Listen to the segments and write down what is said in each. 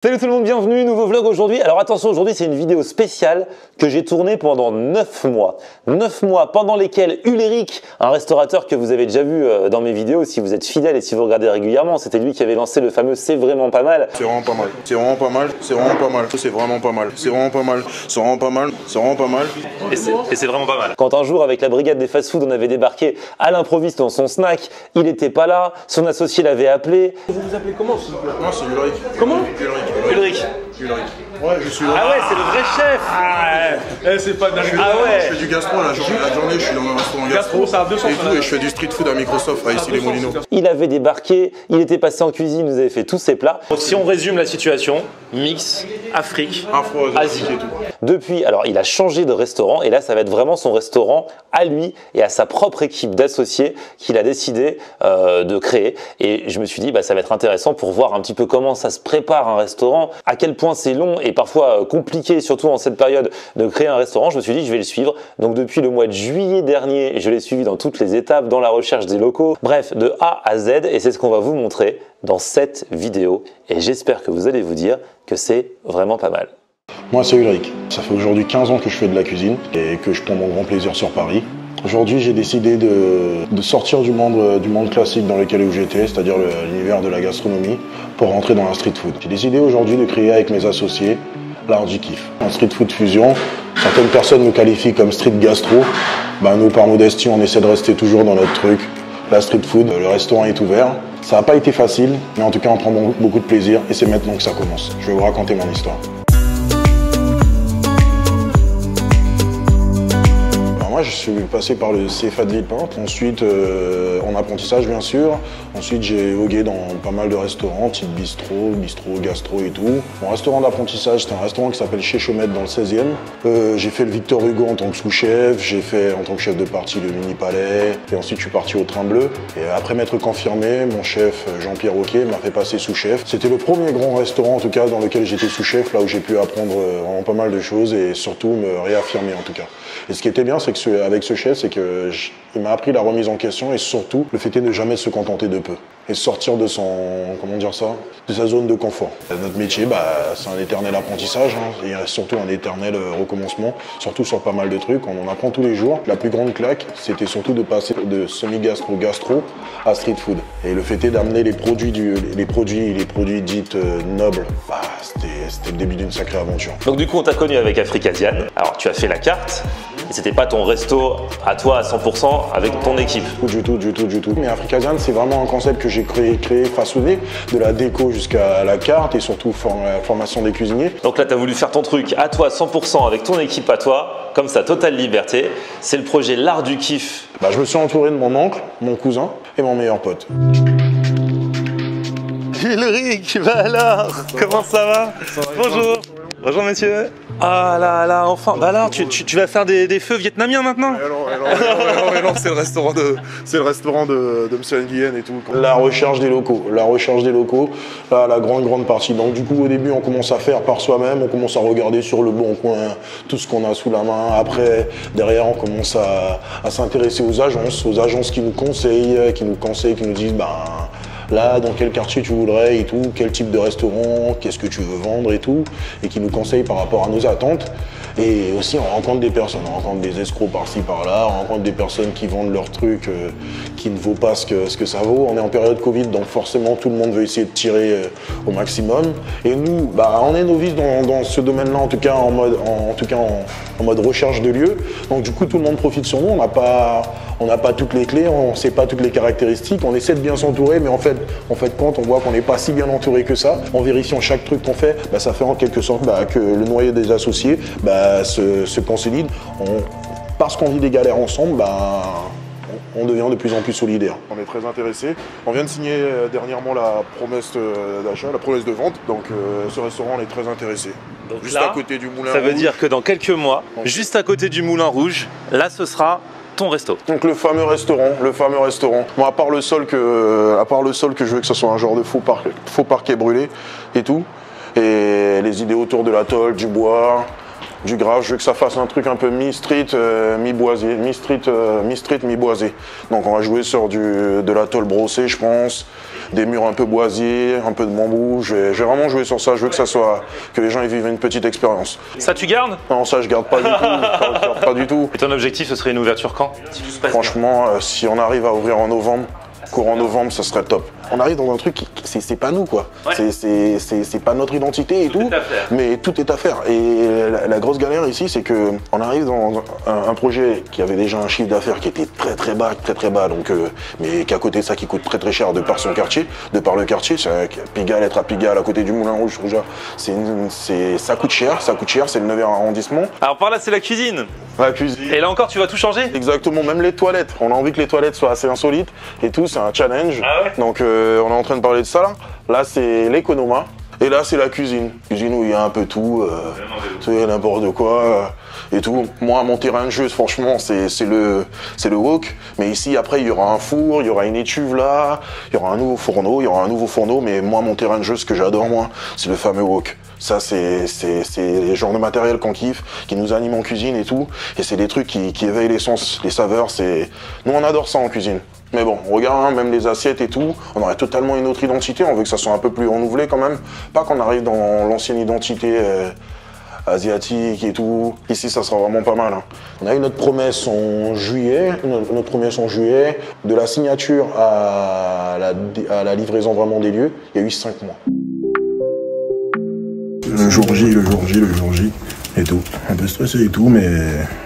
Salut tout le monde, bienvenue, nouveau vlog aujourd'hui. Alors attention, aujourd'hui c'est une vidéo spéciale que j'ai tournée pendant 9 mois. 9 mois pendant lesquels Ulrich, un restaurateur que vous avez déjà vu dans mes vidéos, si vous êtes fidèle et si vous regardez régulièrement, c'était lui qui avait lancé le fameux C'est vraiment pas mal. C'est vraiment pas mal, c'est vraiment pas mal, c'est vraiment pas mal, c'est vraiment pas mal, c'est vraiment pas mal, c'est vraiment pas mal, c'est vraiment pas mal. Et c'est vraiment pas mal. Quand un jour avec la brigade des fast-food on avait débarqué à l'improviste dans son snack, il était pas là, son associé l'avait appelé. Vous vous appelez comment s'il vous plaît? Moi c'est Ulrich. Comment? Ulrich. Ouais, je suis Ulrich. Ah ouais, c'est le vrai chef. Ah ouais, c'est pas dingue. Ah ouais. Je fais du gastro la journée, je suis dans un restaurant gastro ça a 200 et tout, et je fais du street food à Microsoft, à ici les Moulineaux. Il avait débarqué, il était passé en cuisine, il nous avait fait tous ses plats. Si on résume la situation, mix, Afrique, Asie. Et tout. Depuis, alors il a changé de restaurant et là ça va être vraiment son restaurant à lui et à sa propre équipe d'associés qu'il a décidé de créer. Et je me suis dit, bah, ça va être intéressant pour voir un petit peu comment ça se prépare un restaurant, à quel point c'est long et parfois compliqué, surtout en cette période, de créer un restaurant. Je me suis dit, je vais le suivre. Donc depuis le mois de juillet dernier, je l'ai suivi dans toutes les étapes, dans la recherche des locaux, bref, de A à Z, et c'est ce qu'on va vous montrer dans cette vidéo. Et j'espère que vous allez vous dire que c'est vraiment pas mal. Moi c'est Ulrich, ça fait aujourd'hui 15 ans que je fais de la cuisine et que je prends mon grand plaisir sur Paris. Aujourd'hui j'ai décidé de sortir du monde classique dans lequel j'étais, c'est-à-dire l'univers de la gastronomie, pour rentrer dans la street food. J'ai décidé aujourd'hui de créer avec mes associés l'art du kiff. En street food fusion, certaines personnes nous qualifient comme street gastro, nous par modestie on essaie de rester toujours dans notre truc. La street food, le restaurant est ouvert. Ça n'a pas été facile, mais en tout cas on prend beaucoup de plaisir et c'est maintenant que ça commence. Je vais vous raconter mon histoire. Moi, je suis passé par le CFA de Villepinte, ensuite en apprentissage bien sûr. Ensuite j'ai vogué dans pas mal de restaurants, type bistrot, gastro et tout. Mon restaurant d'apprentissage, c'était un restaurant qui s'appelle Chez Chaumette dans le 16e. J'ai fait le Victor Hugo en tant que sous-chef, j'ai fait en tant que chef de partie le Mini Palais, et ensuite je suis parti au Train Bleu. Et après m'être confirmé, mon chef Jean-Pierre Roquet m'a fait passer sous-chef. C'était le premier grand restaurant en tout cas dans lequel j'étais sous-chef, là où j'ai pu apprendre vraiment pas mal de choses et surtout me réaffirmer en tout cas. Et ce qui était bien, c'est que avec ce chef, c'est qu'il m'a appris la remise en question et surtout le fait est de jamais se contenter de peu et sortir de son, comment dire ça, de sa zone de confort. Notre métier, c'est un éternel apprentissage et surtout un éternel recommencement, surtout sur pas mal de trucs. On en apprend tous les jours. La plus grande claque, c'était surtout de passer de semi-gastro à street food. Et le fait est d'amener les produits dits nobles, c'était le début d'une sacrée aventure. Donc du coup on t'a connu avec Africasian. Alors tu as fait la carte. Et c'était pas ton resto à toi à 100% avec ton équipe. Du tout. Mais Africasian, c'est vraiment un concept que j'ai créé, façonné, de la déco jusqu'à la carte et surtout la formation des cuisiniers. Donc là, tu as voulu faire ton truc à toi 100% avec ton équipe à toi, comme ça, totale liberté. C'est le projet L'Art du Kiff. Je me suis entouré de mon oncle, mon cousin et mon meilleur pote. Ulrich, alors, comment ça va? Bonjour. Bonjour monsieur. Ah là, enfin. Alors, tu vas faire des feux vietnamiens maintenant? Non, c'est le restaurant de Monsieur Nguyen et tout. La recherche des locaux, là, la grande partie. Donc du coup, au début, on commence à faire par soi-même, on commence à regarder sur le bon coin tout ce qu'on a sous la main. Après, derrière, on commence à s'intéresser aux agences qui nous conseillent, qui nous disent, là, dans quel quartier tu voudrais et tout, quel type de restaurant, qu'est-ce que tu veux vendre et tout, et qui nous conseillent par rapport à nos attentes. Et aussi, on rencontre des personnes, on rencontre des escrocs par-ci par-là, on rencontre des personnes qui vendent leurs trucs qui ne vaut pas ce que ça vaut. On est en période Covid, donc forcément, tout le monde veut essayer de tirer au maximum. Et nous, on est novices dans ce domaine-là, en tout cas en mode recherche de lieux. Donc du coup, tout le monde profite sur nous. On n'a pas toutes les clés, on ne sait pas toutes les caractéristiques. On essaie de bien s'entourer, mais en fait, quand on voit qu'on n'est pas si bien entouré que ça, en vérifiant chaque truc qu'on fait, ça fait en quelque sorte que le noyau des associés se consolide. Parce qu'on vit des galères ensemble, on devient de plus en plus solidaire. On est très intéressés. On vient de signer dernièrement la promesse d'achat, la promesse de vente. Donc ce restaurant, on est très intéressés. Donc juste là, à côté du Moulin ça veut Rouge. dire que dans quelques mois, juste à côté du Moulin Rouge, là ce sera ton resto. Donc le fameux restaurant. Bon, à part le sol que je veux que ce soit un genre de faux parquet brûlé et tout. Et les idées autour de la tôle, du bois, du grave. Je veux que ça fasse un truc un peu mi-street, mi-boisé, mi-boisé. Donc on va jouer sur de la tôle brossée, je pense, des murs un peu boisés, un peu de bambou. Je vais vraiment jouer sur ça. Je veux que les gens y vivent une petite expérience. Ça, tu gardes? Non, ça je garde pas du tout. Je garde pas du tout. Et ton objectif, ce serait une ouverture quand? Si tout se passe Franchement, si on arrive à ouvrir en novembre, courant novembre, ça serait top. On arrive dans un truc, c'est pas nous quoi. Ouais. C'est pas notre identité et tout, mais tout est à faire. Et la grosse galère ici, c'est que on arrive dans un projet qui avait déjà un chiffre d'affaires qui était très bas, donc, mais qu'à côté de ça qui coûte très cher de par son quartier, de par le quartier. Pigalle, être à Pigalle, à côté du Moulin Rouge, ça coûte cher, c'est le 9e arrondissement. Alors par là, c'est la cuisine. La cuisine. Et là encore, tu vas tout changer? Exactement, même les toilettes. On a envie que les toilettes soient assez insolites et tout, c'est un challenge. Ah ouais. Donc on est en train de parler de ça là. Là c'est l'économa et là c'est la cuisine. Cuisine où il y a un peu tout, n'importe quoi et tout. Moi mon terrain de jeu franchement c'est le wok. Mais ici après il y aura un four, il y aura une étuve là, il y aura un nouveau fourneau, mais moi mon terrain de jeu, ce que j'adore moi, c'est le fameux wok. Ça, c'est les genres de matériel qu'on kiffe, qui nous animent en cuisine et tout. Et c'est des trucs qui éveillent les sens, les saveurs. Nous, on adore ça en cuisine. Mais bon, regarde, hein, même les assiettes et tout, on aurait totalement une autre identité. On veut que ça soit un peu plus renouvelé quand même. Pas qu'on arrive dans l'ancienne identité asiatique et tout. Ici, ça sera vraiment pas mal. Hein. On a eu notre promesse en juillet, de la signature à la livraison vraiment des lieux. Il y a eu 5 mois. Le jour J, et tout. Un peu stressé et tout, mais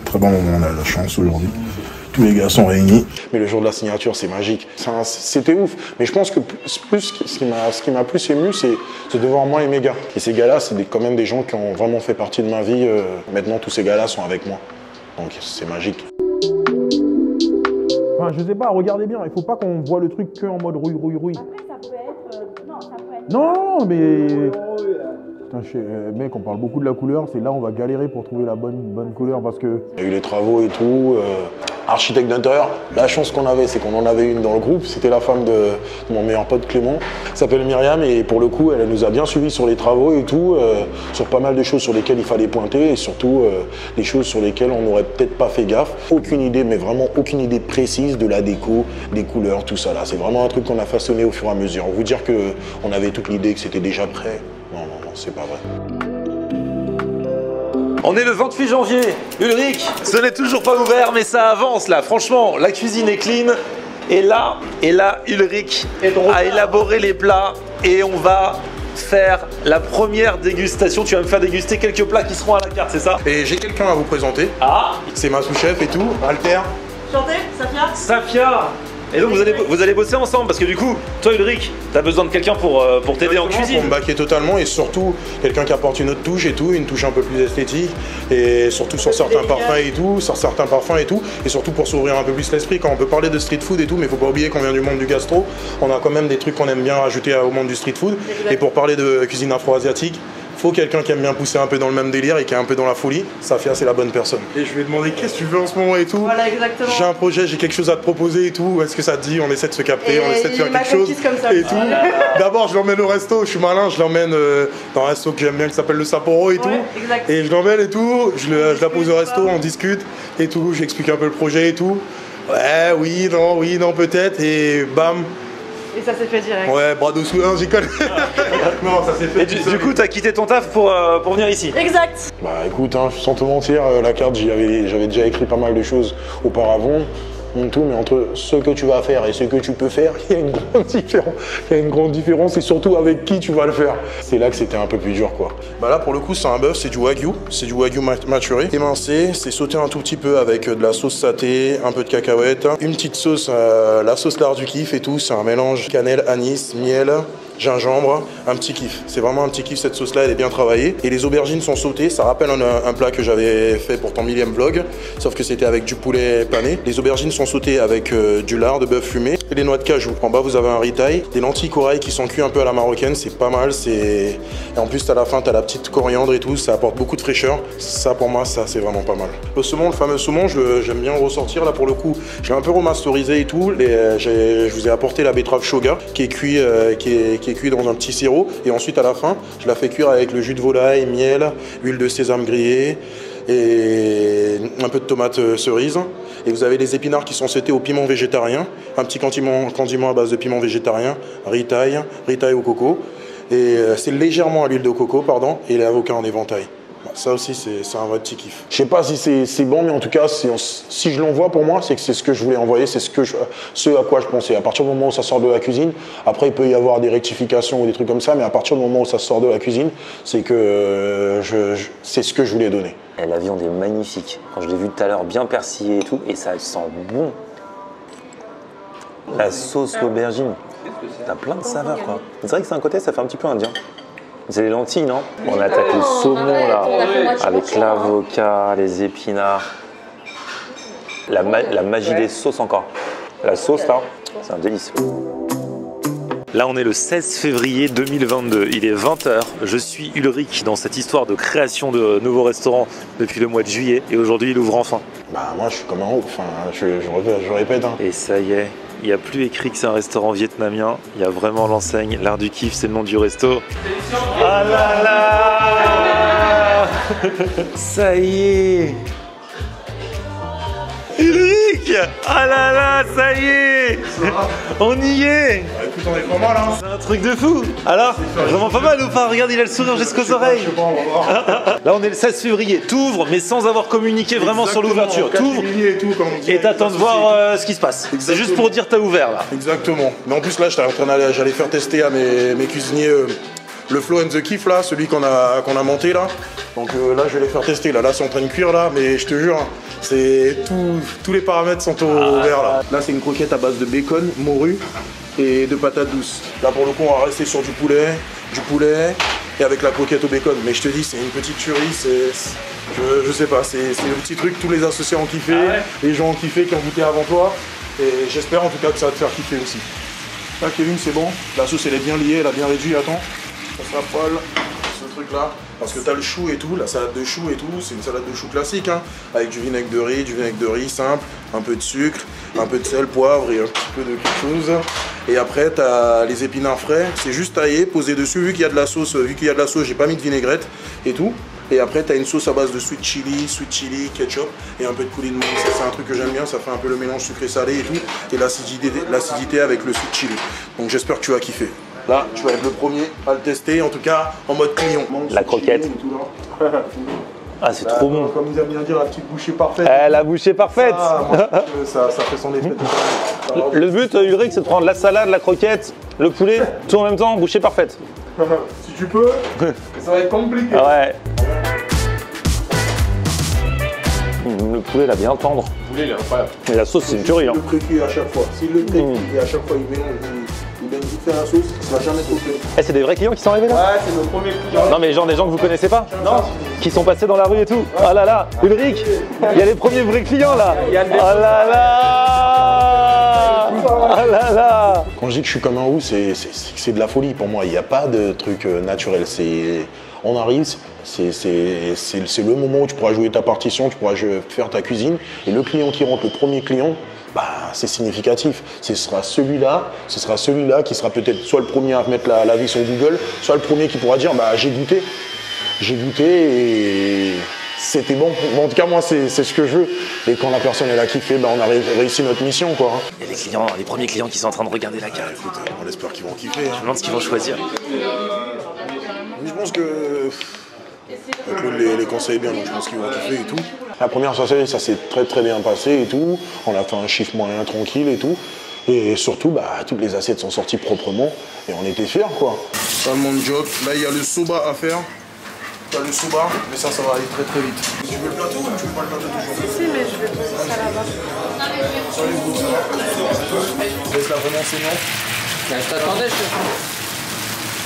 très bon moment, on a la chance aujourd'hui. Tous les gars sont réunis. Mais le jour de la signature, c'est magique. C'était ouf. Mais je pense que ce qui m'a plus ému, c'est de voir moi et mes gars. Et ces gars-là, c'est quand même des gens qui ont vraiment fait partie de ma vie. Maintenant, tous ces gars-là sont avec moi. Donc, c'est magique. Enfin, je sais pas, regardez bien, il faut pas qu'on voit le truc que en mode rouille. Après, ça peut être... Non, ça peut être... Non, mais... Putain, mec, on parle beaucoup de la couleur, c'est là on va galérer pour trouver la bonne couleur parce que... Il y a eu les travaux et tout, architecte d'intérieur. La chance qu'on avait, c'est qu'on en avait une dans le groupe, c'était la femme de mon meilleur pote Clément. Elle s'appelle Myriam et pour le coup, elle nous a bien suivis sur les travaux et tout, sur pas mal de choses sur lesquelles il fallait pointer et surtout des choses sur lesquelles on n'aurait peut-être pas fait gaffe. Aucune idée, mais vraiment aucune idée précise de la déco, des couleurs, tout ça là. C'est vraiment un truc qu'on a façonné au fur et à mesure. Vous dire qu'on avait toute l'idée, que c'était déjà prêt. Non, c'est pas vrai. On est le 28 janvier. Ulrich, ce n'est toujours pas ouvert, mais ça avance là. Franchement, la cuisine est clean. Et là, Ulrich a élaboré les plats et on va faire la première dégustation. Tu vas me faire déguster quelques plats qui seront à la carte, c'est ça? Et j'ai quelqu'un à vous présenter. Ah, c'est ma sous-chef et tout, Alter. Chantez, Safia? Safia. Et donc vous allez bosser ensemble parce que du coup, toi Ulrich, t'as besoin de quelqu'un pour t'aider en cuisine. Pour me baquer totalement et surtout quelqu'un qui apporte une autre touche et tout, une touche un peu plus esthétique et surtout sur certains parfums et tout, et surtout pour s'ouvrir un peu plus l'esprit quand on peut parler de street food et tout, mais faut pas oublier qu'on vient du monde du gastro, on a quand même des trucs qu'on aime bien rajouter au monde du street food. Et pour parler de cuisine afro-asiatique, faut quelqu'un qui aime bien pousser un peu dans le même délire et qui est un peu dans la folie. Safia, c'est la bonne personne. Et je lui ai demandé qu'est-ce que tu veux en ce moment et tout. Voilà, exactement. J'ai un projet, j'ai quelque chose à te proposer et tout. Est-ce que ça te dit? On essaie de se capter, Et on essaie de faire quelque chose comme ça. et tout. D'abord, je l'emmène au resto. Je suis malin, je l'emmène dans un resto que j'aime bien qui s'appelle le Sapporo et tout. Exact. Et je l'emmène et tout. Je la pose au resto, on discute et tout. J'explique un peu le projet et tout. Ouais, oui, non, peut-être. Et bam. Et ça s'est fait direct. Ouais, bras dessous, non, j'y connais. Non, ça s'est fait. Et du coup, t'as quitté ton taf pour venir ici? Exact. Bah écoute, hein, sans te mentir, la carte, j'avais déjà écrit pas mal de choses auparavant. Tout, mais entre ce que tu vas faire et ce que tu peux faire, il y a une grande différence et surtout avec qui tu vas le faire. C'est là que c'était un peu plus dur quoi. Bah là pour le coup c'est un bœuf, c'est du wagyu maturé, émincé, c'est sauté un tout petit peu avec de la sauce saté, un peu de cacahuètes, une petite sauce, la sauce lard du kiff et tout, c'est un mélange cannelle, anis, miel, gingembre, un petit kiff. C'est vraiment un petit kiff, cette sauce là elle est bien travaillée. Et les aubergines sont sautées, ça rappelle un plat que j'avais fait pour ton 1000e vlog, sauf que c'était avec du poulet pané. Les aubergines sont sautées avec du lard de bœuf fumé et les noix de cajou. En bas vous avez un ritaille, des lentilles corail qui sont cuites un peu à la marocaine, c'est pas mal. Et en plus à la fin t'as la petite coriandre et tout, ça apporte beaucoup de fraîcheur. Ça pour moi ça c'est vraiment pas mal. Le saumon, le fameux saumon, j'aime bien ressortir là pour le coup. Je l'ai un peu remasterisé et tout. Je vous ai apporté la betterave shoga qui est cuit qui est cuit dans un petit sirop. Et ensuite, à la fin, je la fais cuire avec le jus de volaille, miel, huile de sésame grillée et un peu de tomate cerise. Et vous avez les épinards qui sont sautés au piment végétarien, un petit condiment à base de piment végétarien, ritaille au coco. Et c'est légèrement à l'huile de coco, pardon, et l'avocat en éventail. Ça aussi, c'est un vrai petit kiff. Je sais pas si c'est bon, mais en tout cas, si je l'envoie pour moi, c'est que c'est ce que je voulais envoyer, c'est ce à quoi je pensais. À partir du moment où ça sort de la cuisine, après il peut y avoir des rectifications ou des trucs comme ça, mais à partir du moment où ça sort de la cuisine, c'est que c'est ce que je voulais donner. Et la viande est magnifique. Quand je l'ai vu tout à l'heure, bien persillée et tout, et ça sent bon. La sauce, l'aubergine, t'as plein de saveurs quoi. C'est vrai que c'est un côté, ça fait un petit peu indien. C'est les lentilles, non? On attaque le saumon là, avec l'avocat, les épinards. La magie des sauces encore. La sauce là, c'est un délice. Là, on est le 16 février 2022. Il est 20h. Je suis Ulrich dans cette histoire de création de nouveaux restaurants depuis le mois de juillet. Et aujourd'hui, il ouvre enfin. Bah, moi, je suis comme un ouf. Enfin, je répète. Hein. Et ça y est, il n'y a plus écrit que c'est un restaurant vietnamien. Il y a vraiment l'enseigne. L'art du kiff, c'est le nom du resto. Ah là là. Ça y est. Ulrich! Ah là là, ça y est! On y est! Bah, écoute, on est pas mal, hein. C'est un truc de fou! Alors, vraiment pas mal ou pas? Regarde, il a le sourire jusqu'aux oreilles! Je sais pas, on va voir. Là, on est le 16 février. T'ouvres, mais sans avoir communiqué vraiment sur l'ouverture. T'ouvres et t'attends de voir ce qui se passe. C'est juste pour dire t'as ouvert là. Exactement. Mais en plus, là, j'allais faire tester à mes cuisiniers le Flow and the Kiff, là, celui qu'on a monté là. Donc là, je vais les faire tester. Là, c'est en train de cuire là, mais je te jure, hein, tous les paramètres sont au vert là. Là, c'est une croquette à base de bacon, morue et de patates douces. Là, pour le coup, on va rester sur du poulet et avec la croquette au bacon. Mais je te dis, c'est une petite tuerie. Je sais pas, c'est le petit truc. Tous les associés ont kiffé, les gens ont kiffé qui ont goûté avant toi. Et j'espère en tout cas que ça va te faire kiffer aussi. Là, Kevin, c'est bon. La sauce, elle est bien liée, elle a bien réduit. Attends, ça sera poil. Ce truc là, parce que tu as le chou et tout, la salade de chou et tout, c'est une salade de chou classique, hein, avec du vinaigre de riz simple, un peu de sucre, un peu de sel, poivre et un petit peu de quelque chose. Et après, tu as les épinards frais, c'est juste taillé, posé dessus, vu qu'il y a de la sauce, j'ai pas mis de vinaigrette et tout. Et après, tu as une sauce à base de sweet chili, ketchup et un peu de coulis de menthe. Ça, c'est un truc que j'aime bien, ça fait un peu le mélange sucré-salé et tout. Et l'acidité avec le sweet chili. Donc j'espère que tu vas kiffer. Là, tu vas être le premier à le tester, en tout cas en mode client. La croquette. Ah, c'est trop bon. Comme ils aiment bien dire, la petite bouchée parfaite. La bouchée parfaite. Ça fait son effet. Le but, Ulrich, c'est de prendre la salade, la croquette, le poulet, tout en même temps, bouchée parfaite. Si tu peux, ça va être compliqué. Ouais. Le poulet, il a bien tendre. Le poulet, il est incroyable. Et la sauce, c'est une tuerie. Hein. Le précuit à chaque fois. S'il le précuit et à chaque fois il mélange, il vient vite faire la sauce, ça va jamais trop fait. C'est des vrais clients qui sont arrivés là? Ouais, c'est nos premiers clients. Non, mais genre des gens que vous connaissez pas? Non. Qui sont passés dans la rue et tout? Ah là là, Ulrich, il y a les premiers vrais clients là. Ah là là. Ah là là. Quand je dis que je suis comme un ouf, c'est de la folie pour moi. Il n'y a pas de truc naturel. On arrive, c'est le moment où tu pourras jouer ta partition, tu pourras faire ta cuisine. Et le client qui rentre, le premier client, bah, c'est significatif. Ce sera celui-là qui sera peut-être soit le premier à mettre la vie sur Google, soit le premier qui pourra dire bah, j'ai goûté et c'était bon. En tout cas, moi, c'est ce que je veux. Et quand la personne elle a kiffé, bah, on a réussi notre mission, quoi. Il y a les premiers clients qui sont en train de regarder la carte. Écoute, on espère qu'ils vont kiffer. Je me demande ce qu'ils vont choisir. Je pense que Claude les conseille bien, donc je pense qu'ils vont kiffer et tout. La première soirée, ça s'est très très bien passé et tout. On a fait un chiffre moyen tranquille et tout. Et surtout, bah, toutes les assiettes sont sorties proprement et on était fiers, quoi. Salmon job. Là, il y a le soba à faire. Tu as le soba, mais ça va aller très très vite. Tu veux le plateau ou tu veux pas le plateau toujours? Si, mais je vais poser ça là-bas. Salut, vous, ça va? Laisse-la vraiment saignante. Je t'attendais, je te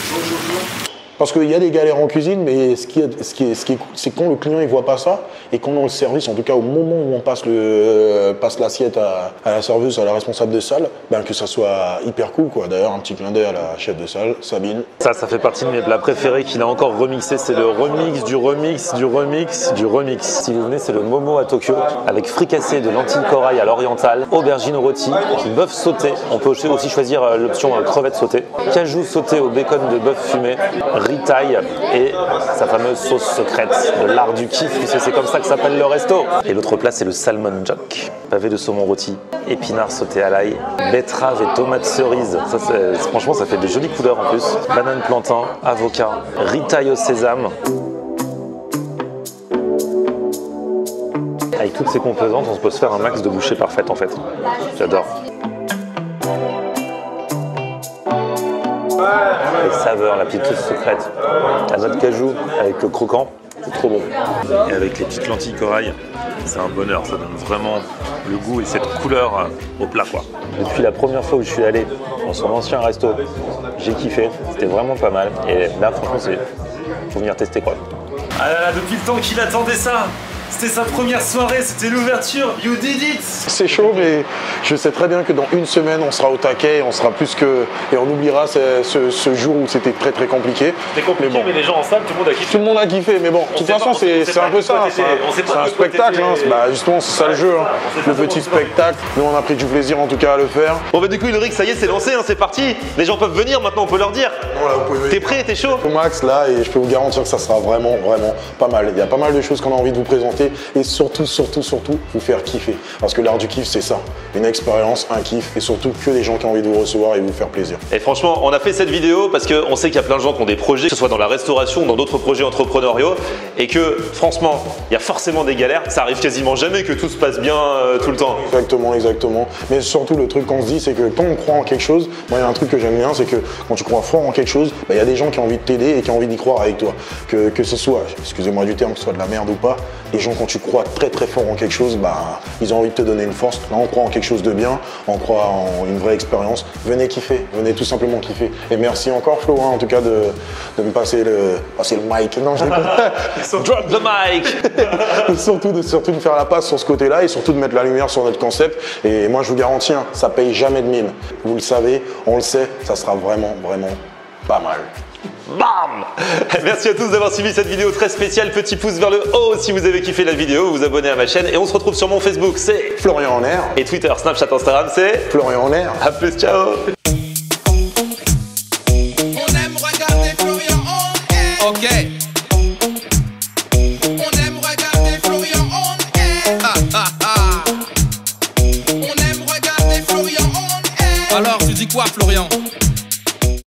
Chaud. Parce qu'il y a des galères en cuisine, mais ce qui est cool, c'est quand le client il voit pas ça et quand dans le service, en tout cas au moment où on passe l'assiette à la serveuse, à la responsable de salle, ben que ça soit hyper cool quoi. D'ailleurs un petit clin d'œil à la chef de salle, Sabine. Ça fait partie de mes plats préférés qu'il a encore remixé. C'est le remix du remix du remix du remix. Si vous venez, c'est le Momo à Tokyo avec fricassé de lentilles corail à l'oriental, aubergine rôti, bœuf sauté. On peut aussi choisir l'option crevettes sautées, cajou sauté au bacon de bœuf fumé, ritaille et sa fameuse sauce secrète de l'art du kiff, puisque c'est comme ça que s'appelle le resto. Et l'autre plat, c'est le salmon jock, pavé de saumon rôti, épinards sautés à l'ail, betterave et tomates cerises. Ça, franchement, ça fait de jolies couleurs en plus. Banane plantain, avocat, ritaille au sésame. Avec toutes ces composantes, on peut se faire un max de bouchées parfaites en fait. J'adore. Les saveurs, la petite sauce secrète, la noix de cajou avec le croquant, c'est trop bon. Et avec les petites lentilles corail, c'est un bonheur, ça donne vraiment le goût et cette couleur au plat quoi. Depuis la première fois où je suis allé dans son ancien resto, j'ai kiffé, c'était vraiment pas mal. Et là franchement, faut venir tester quoi. Ah là là, depuis le temps qu'il attendait ça. C'était sa première soirée, c'était l'ouverture, you did it! C'est chaud, mais je sais très bien que dans une semaine, on sera au taquet, on sera plus que... Et on oubliera ce jour où c'était très très compliqué. C'était compliqué, mais les gens en salle, tout le monde a kiffé. Tout le monde a kiffé, mais bon, de toute façon, c'est un peu ça. C'est un spectacle, hein. Bah, justement, c'est ça le jeu, hein. Le petit spectacle. Nous, on a pris du plaisir en tout cas à le faire. Bon bah du coup Ulrich, ça y est, c'est lancé, hein, c'est parti. Les gens peuvent venir maintenant, on peut leur dire. T'es prêt, t'es chaud? Au max là, et je peux vous garantir que ça sera vraiment pas mal. Il y a pas mal de choses qu'on a envie de vous présenter et surtout vous faire kiffer. Parce que l'art du kiff, c'est ça. Une expérience, un kiff et surtout que les gens qui ont envie de vous recevoir et vous faire plaisir. Et franchement, on a fait cette vidéo parce qu'on sait qu'il y a plein de gens qui ont des projets, que ce soit dans la restauration ou dans d'autres projets entrepreneuriaux, et que franchement, il y a forcément des galères. Ça arrive quasiment jamais que tout se passe bien tout le temps. Exactement. Mais surtout, le truc qu'on se dit, c'est que quand on croit en quelque chose, moi, il y a un truc que j'aime bien, c'est que quand tu crois fort en quelque chose, il y a des gens qui ont envie de t'aider et qui ont envie d'y croire avec toi. Que ce soit, excusez-moi du terme, que ce soit de la merde ou pas, les gens, quand tu crois très fort en quelque chose, bah, ils ont envie de te donner une force. Là, on croit en quelque chose de bien, on croit en une vraie expérience. Venez kiffer, venez tout simplement kiffer. Et merci encore, Flo, hein, en tout cas, de me passer le mic. Non, je déconne. Drop the mic. surtout de faire la passe sur ce côté-là et surtout de mettre la lumière sur notre concept. Et moi, je vous garantis, hein, ça paye jamais de mine. Vous le savez, on le sait, ça sera vraiment pas mal. Bam! Merci à tous d'avoir suivi cette vidéo très spéciale. Petit pouce vers le haut si vous avez kiffé la vidéo, vous abonnez à ma chaîne et on se retrouve sur mon Facebook, c'est Florian en air. Et Twitter, Snapchat, Instagram, c'est Florian en air. A plus, ciao! On aime regarder Florian en air. Ok. On aime regarder Florian en air. On aime regarder Florian en air. Alors tu dis quoi, Florian?